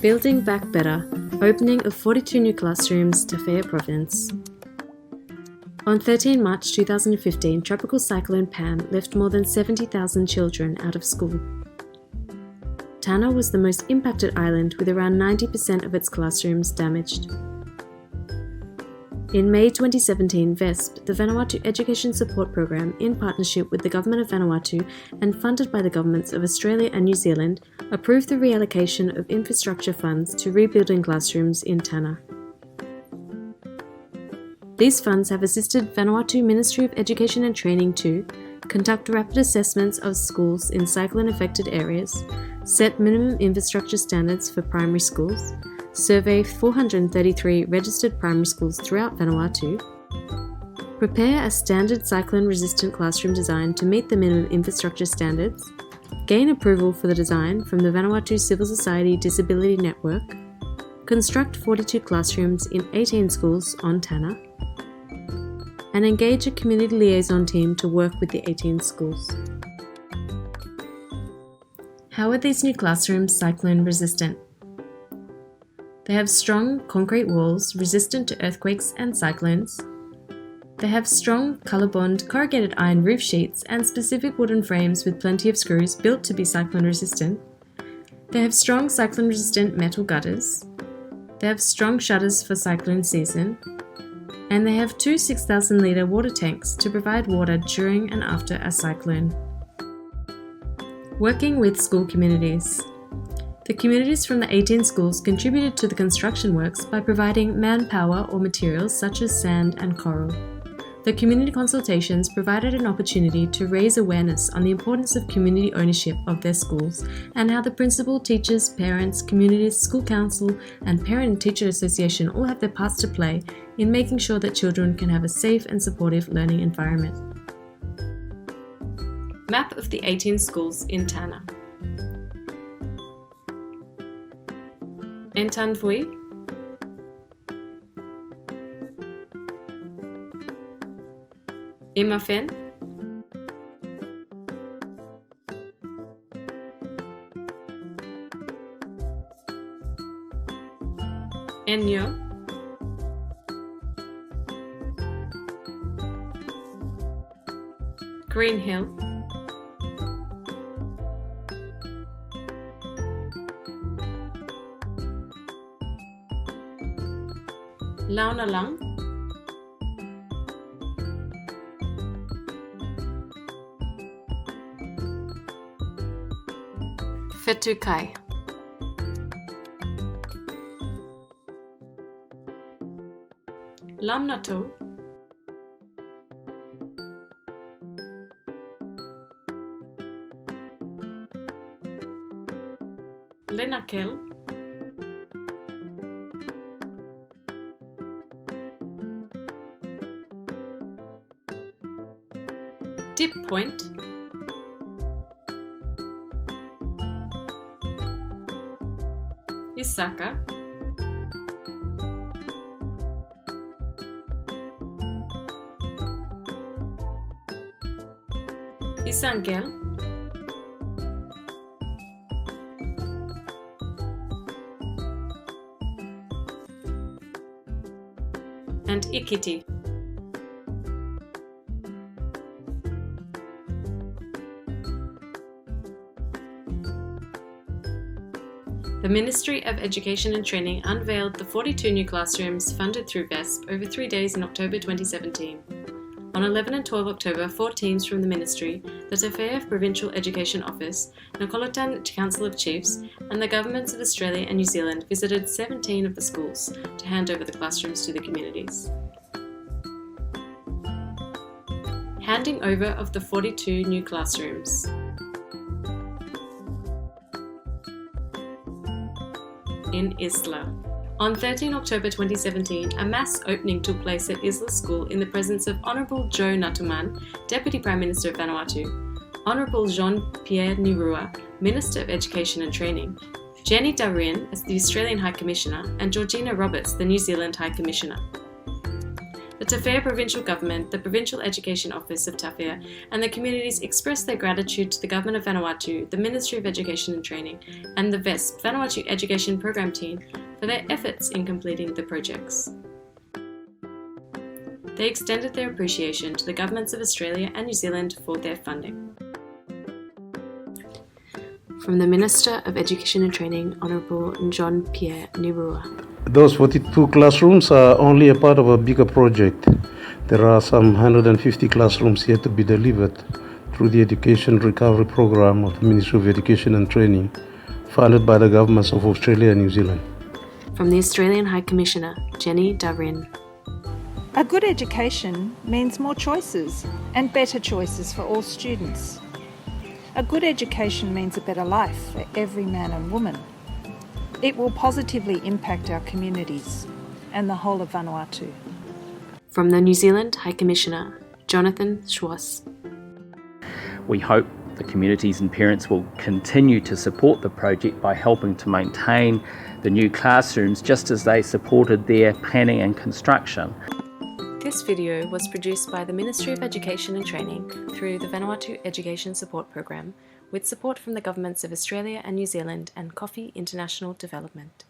Building Back Better, opening of 42 new classrooms, Tafea province. On 13 March 2015, Tropical Cyclone Pam left more than 70,000 children out of school. Tanna was the most impacted island with around 90% of its classrooms damaged. In May 2017, VESP, the Vanuatu Education Support Program, in partnership with the Government of Vanuatu and funded by the governments of Australia and New Zealand, approved the reallocation of infrastructure funds to rebuilding classrooms in Tanna. These funds have assisted Vanuatu Ministry of Education and Training to conduct rapid assessments of schools in cyclone-affected areas, set minimum infrastructure standards for primary schools, survey 433 registered primary schools throughout Vanuatu, prepare a standard cyclone-resistant classroom design to meet the minimum infrastructure standards, gain approval for the design from the Vanuatu Civil Society Disability Network, construct 42 classrooms in 18 schools on Tanna, and engage a community liaison team to work with the 18 schools. How are these new classrooms cyclone-resistant? They have strong concrete walls resistant to earthquakes and cyclones. They have strong ColourBond corrugated iron roof sheets and specific wooden frames with plenty of screws built to be cyclone resistant. They have strong cyclone resistant metal gutters. They have strong shutters for cyclone season. And they have 2 6,000 litre water tanks to provide water during and after a cyclone. Working with school communities. The communities from the 18 schools contributed to the construction works by providing manpower or materials such as sand and coral. The community consultations provided an opportunity to raise awareness on the importance of community ownership of their schools and how the principal, teachers, parents, communities, school council and parent and teacher association all have their parts to play in making sure that children can have a safe and supportive learning environment. Map of the 18 schools in Tanna. Entanfui, Imafen, Enyo, Green Hill, Launalang, Fetukai, Lamnato, Lenakel, Dip Point, Isaka, Isangel, and Ikiti. The Ministry of Education and Training unveiled the 42 new classrooms funded through VESP over 3 days in October 2017. On 11 and 12 October, 4 teams from the Ministry, the Tafea Provincial Education Office, Nakolotan Council of Chiefs, and the governments of Australia and New Zealand visited 17 of the schools to hand over the classrooms to the communities. Handing over of the 42 new classrooms. In Isla. On 13 October 2017, a mass opening took place at Isla School in the presence of Honourable Joe Natuman, Deputy Prime Minister of Vanuatu, Honourable Jean-Pierre Nirua, Minister of Education and Training, Jenny Darien as the Australian High Commissioner, and Georgina Roberts, the New Zealand High Commissioner. The Tafea Provincial Government, the Provincial Education Office of Tafea, and the communities express their gratitude to the Government of Vanuatu, the Ministry of Education and Training, and the VESP, Vanuatu Education Program Team, for their efforts in completing the projects. They extended their appreciation to the governments of Australia and New Zealand for their funding. From the Minister of Education and Training, Honourable John Pierre Nirua. Those 42 classrooms are only a part of a bigger project. There are some 150 classrooms yet to be delivered through the Education Recovery Program of the Ministry of Education and Training, funded by the governments of Australia and New Zealand. From the Australian High Commissioner, Jenny Darin. A good education means more choices and better choices for all students. A good education means a better life for every man and woman. It will positively impact our communities and the whole of Vanuatu. From the New Zealand High Commissioner, Jonathan Schwartz. We hope the communities and parents will continue to support the project by helping to maintain the new classrooms just as they supported their planning and construction. This video was produced by the Ministry of Education and Training through the Vanuatu Education Support Program with support from the governments of Australia and New Zealand and Coffee International Development.